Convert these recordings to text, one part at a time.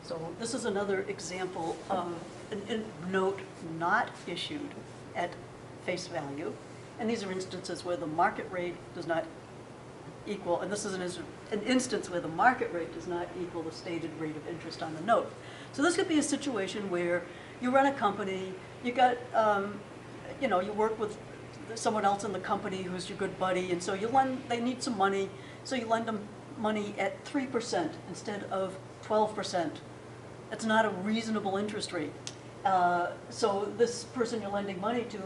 So this is another example of a note not issued at face value. And these are instances where the market rate does not equal, and this is an instance where the market rate does not equal the stated rate of interest on the note. So this could be a situation where you run a company, you got, you work with someone else in the company who's your good buddy, and so they need some money, so you lend them money at 3% instead of 12%. That's not a reasonable interest rate. So this person you're lending money to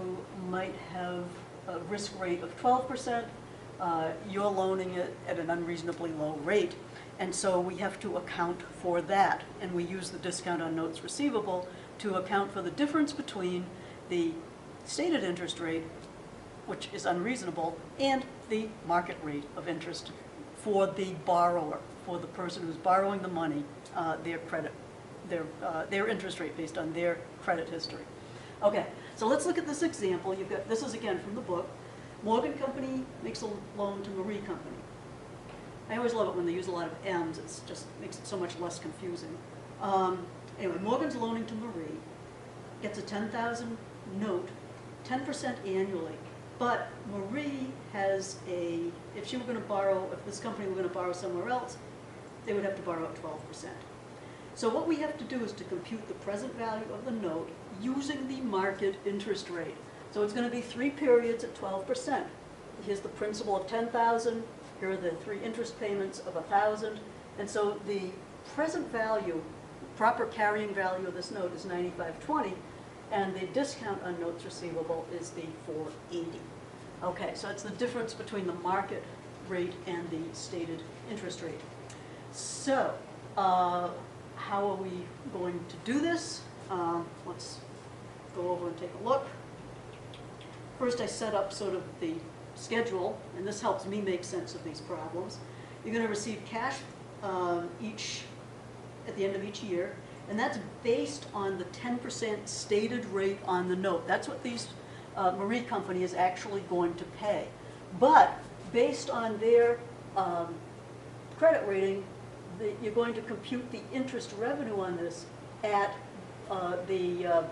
might have a risk rate of 12%. You're loaning it at an unreasonably low rate. And so we have to account for that. And we use the discount on notes receivable to account for the difference between the stated interest rate, which is unreasonable, and the market rate of interest for the borrower, for the person who's borrowing the money, their interest rate based on their credit history. Okay, so let's look at this example. This is again from the book. Morgan Company makes a loan to Marie Company. I always love it when they use a lot of M's. It just makes it so much less confusing. Anyway, Morgan's loaning to Marie, gets a $10,000 note, 10% annually. But Marie has if this company were going to borrow somewhere else, they would have to borrow at 12%. So what we have to do is to compute the present value of the note using the market interest rate. So it's going to be 3 periods at 12%. Here's the principal of $10,000. Here are the 3 interest payments of $1,000. And so the present value, proper carrying value of this note is $95.20, and the discount on notes receivable is the $480. Okay, so it's the difference between the market rate and the stated interest rate. So how are we going to do this? Let's go over and take a look. First, I set up sort of the schedule, and this helps me make sense of these problems. You're going to receive cash at the end of each year, and that's based on the 10% stated rate on the note. That's what these Marie Company is actually going to pay. But based on their credit rating, you're going to compute the interest revenue on this at the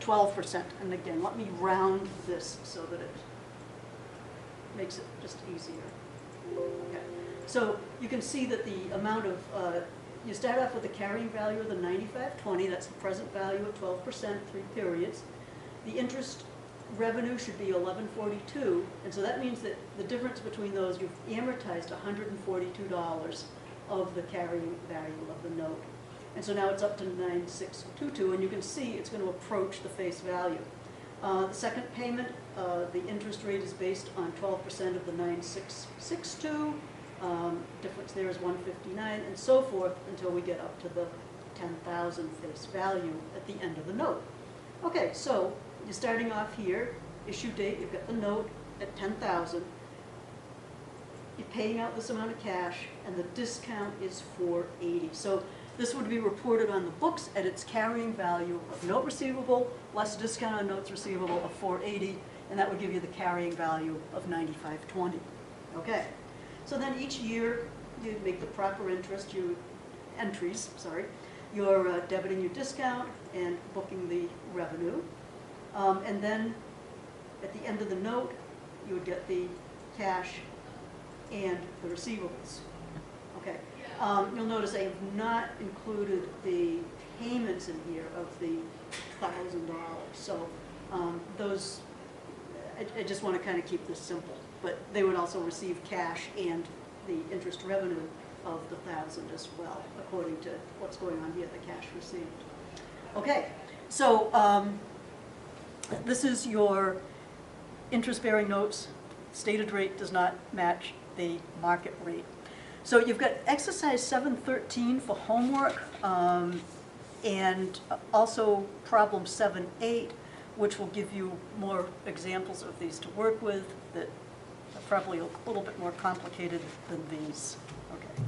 12%. And again, let me round this so that it makes it just easier. Okay. So you can see that the amount of, you start off with the carrying value of the $95.20, that's the present value at 12%, 3 periods. The interest revenue should be $11.42, and so that means that the difference between those, you've amortized $142 of the carrying value of the note. And so now it's up to $9,622, and you can see it's going to approach the face value. The second payment, the interest rate is based on 12% of the $9,662. Difference there is $159, and so forth until we get up to the $10,000 face value at the end of the note. Okay, so you're starting off here, issue date, you've got the note at $10,000. You're paying out this amount of cash, and the discount is $480. So this would be reported on the books at its carrying value of note receivable less discount on notes receivable of $480, and that would give you the carrying value of $95.20. Okay, so then each year you make the proper entries. You're debiting your discount and booking the revenue, and then at the end of the note you would get the cash and the receivables. Okay. You'll notice I have not included the payments in here of the $1,000. So those, I just want to kind of keep this simple. But they would also receive cash and the interest revenue of the $1,000 as well, according to what's going on here, the cash received. Okay, so this is your interest-bearing notes. Stated rate does not match the market rate. So you've got exercise 713 for homework, and also problem 7.8, which will give you more examples of these to work with that are probably a little bit more complicated than these. Okay.